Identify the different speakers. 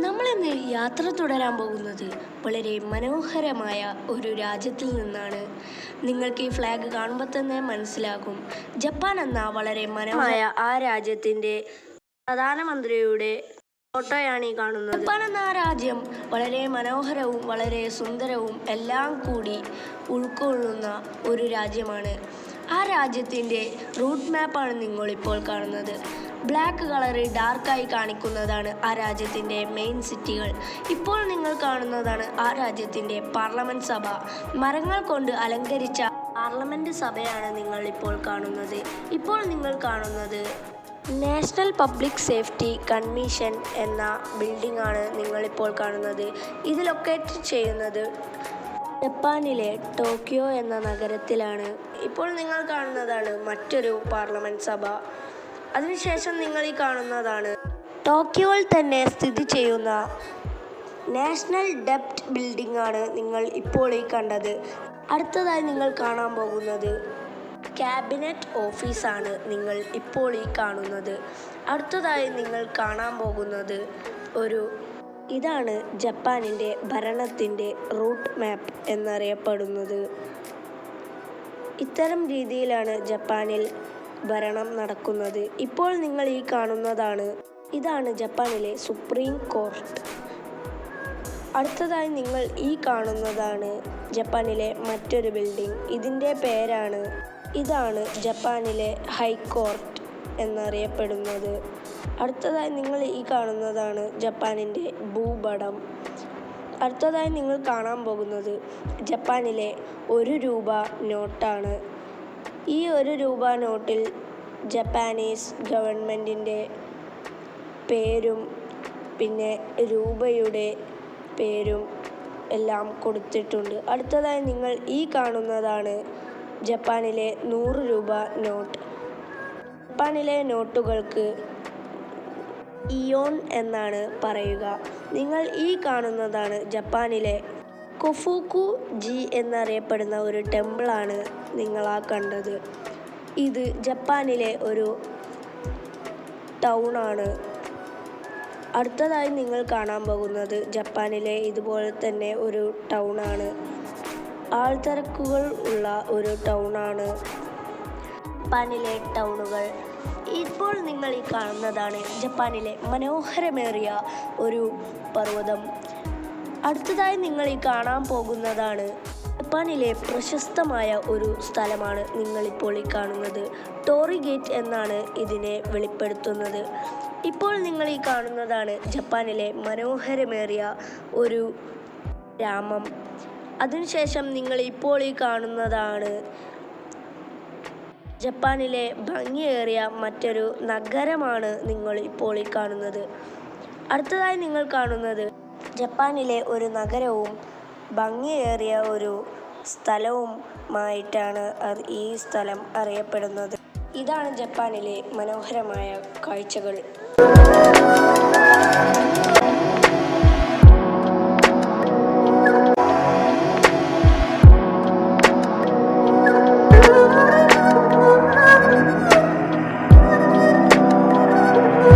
Speaker 1: നമ്മളിന്ന് യാത്ര തുടരാൻ പോകുന്നത് വളരെ മനോഹരമായ ഒരു രാജ്യത്തിൽ നിന്നാണ്. നിങ്ങൾക്ക് ഈ ഫ്ലാഗ് കാണുമ്പോൾ തന്നെ മനസ്സിലാകും. ജപ്പാൻ എന്ന വളരെ മനോഹരമായ ആ രാജ്യത്തിൻ്റെ പ്രധാനമന്ത്രിയുടെ ഫോട്ടോയാണ് ഈ കാണുന്നത്. ജപ്പാൻ എന്ന ആ രാജ്യം വളരെ മനോഹരവും വളരെ സുന്ദരവും എല്ലാം കൂടി ഉൾക്കൊള്ളുന്ന ഒരു രാജ്യമാണ്. ആ രാജ്യത്തിൻ്റെ റൂട്ട് മാപ്പാണ് നിങ്ങളിപ്പോൾ കാണുന്നത്. ബ്ലാക്ക് കളറ് ഡാർക്കായി കാണിക്കുന്നതാണ് ആ രാജ്യത്തിൻ്റെ മെയിൻ സിറ്റികൾ. ഇപ്പോൾ നിങ്ങൾ കാണുന്നതാണ് ആ രാജ്യത്തിൻ്റെ പാർലമെൻറ്റ് സഭ. മരങ്ങൾ കൊണ്ട് അലങ്കരിച്ച പാർലമെൻറ്റ് സഭയാണ് നിങ്ങൾ ഇപ്പോൾ കാണുന്നത്. ഇപ്പോൾ നിങ്ങൾ കാണുന്നത് നാഷണൽ പബ്ലിക് സേഫ്റ്റി കമ്മീഷൻ എന്ന ബിൽഡിംഗ് ആണ് നിങ്ങളിപ്പോൾ കാണുന്നത്. ഇത് ലൊക്കേറ്റ് ചെയ്യുന്നത് ജപ്പാനിലെ ടോക്കിയോ എന്ന നഗരത്തിലാണ്. ഇപ്പോൾ നിങ്ങൾ കാണുന്നതാണ് മറ്റൊരു പാർലമെൻറ്റ് സഭ. അതിനുശേഷം നിങ്ങൾ ഈ കാണുന്നതാണ് ടോക്കിയോയിൽ തന്നെ സ്ഥിതി ചെയ്യുന്ന നാഷണൽ ഡെപ്റ്റ് ബിൽഡിംഗ് ആണ് നിങ്ങൾ ഇപ്പോൾ ഈ കണ്ടത്. അടുത്തതായി നിങ്ങൾ കാണാൻ പോകുന്നത് ക്യാബിനറ്റ് ഓഫീസാണ് നിങ്ങൾ ഇപ്പോൾ ഈ കാണുന്നത്. അടുത്തതായി നിങ്ങൾ കാണാൻ പോകുന്നത് ഇതാണ് ജപ്പാനിൻ്റെ ഭരണത്തിൻ്റെ റൂട്ട് മാപ്പ് എന്നറിയപ്പെടുന്നത്. ഇത്തരം രീതിയിലാണ് ജപ്പാനിൽ ഭരണം നടക്കുന്നത്. ഇപ്പോൾ നിങ്ങൾ ഈ ഇതാണ് ജപ്പാനിലെ സുപ്രീം കോർട്ട്. അടുത്തതായി നിങ്ങൾ ഈ കാണുന്നതാണ് ജപ്പാനിലെ മറ്റൊരു ബിൽഡിംഗ്. ഇതാണ് ജപ്പാനിലെ ഹൈക്കോർട്ട് എന്നറിയപ്പെടുന്നത്. അടുത്തതായി നിങ്ങൾ ഈ കാണുന്നതാണ് ജപ്പാനിൻ്റെ ഭൂപടം. അടുത്തതായി നിങ്ങൾ കാണാൻ പോകുന്നത് ജപ്പാനിലെ 1 രൂപ നോട്ടാണ്. ഈ 1 രൂപ നോട്ടിൽ ജപ്പാനീസ് ഗവൺമെൻറ്റിൻ്റെ പേരും പിന്നെ രൂപയുടെ പേരും എല്ലാം കൊടുത്തിട്ടുണ്ട്. അടുത്തതായി നിങ്ങൾ ഈ കാണുന്നതാണ് ജപ്പാനിലെ 100 രൂപ നോട്ട്. ജപ്പാനിലെ നോട്ടുകൾക്ക് ഇയോൺ എന്നാണ് പറയുക. നിങ്ങൾ ഈ കാണുന്നതാണ് ജപ്പാനിലെ കൊഫുക്കു ജി എന്നറിയപ്പെടുന്ന ഒരു ടെമ്പിളാണ് നിങ്ങളാ കണ്ടത്. ഇത് ജപ്പാനിലെ ഒരു ടൗണാണ്. അടുത്തതായി നിങ്ങൾ കാണാൻ പോകുന്നത് ജപ്പാനിലെ ഇതുപോലെ തന്നെ ഒരു ടൗണാണ്. ആൾത്തിരക്കുകൾ ഉള്ള ഒരു ടൗണാണ് ജപ്പാനിലെ ടൗണുകൾ. ഇപ്പോൾ നിങ്ങൾ ഈ കാണുന്നതാണ് ജപ്പാനിലെ മനോഹരമേറിയ ഒരു പർവ്വതം. അടുത്തതായി നിങ്ങൾ ഈ കാണാൻ പോകുന്നതാണ് ജപ്പാനിലെ പ്രശസ്തമായ ഒരു സ്ഥലമാണ് നിങ്ങളിപ്പോൾ ഈ കാണുന്നത്. ടോറി ഗേറ്റ് എന്നാണ് ഇതിനെ വെളിപ്പെടുത്തുന്നത്. ഇപ്പോൾ നിങ്ങൾ ഈ കാണുന്നതാണ് ജപ്പാനിലെ മനോഹരമേറിയ ഒരു ഗ്രാമം. അതിനുശേഷം നിങ്ങൾ ഇപ്പോൾ ഈ കാണുന്നതാണ് ജപ്പാനിലെ ഭംഗിയേറിയ മറ്റൊരു നഗരമാണ് നിങ്ങൾ ഇപ്പോൾ ഈ കാണുന്നത്. അടുത്തതായി നിങ്ങൾ കാണുന്നത് ജപ്പാനിലെ ഒരു നഗരവും ഭംഗിയേറിയ ഒരു സ്ഥലവുമായിട്ടാണ് ഈ സ്ഥലം അറിയപ്പെടുന്നത്. ഇതാണ് ജപ്പാനിലെ മനോഹരമായ കാഴ്ചകൾ.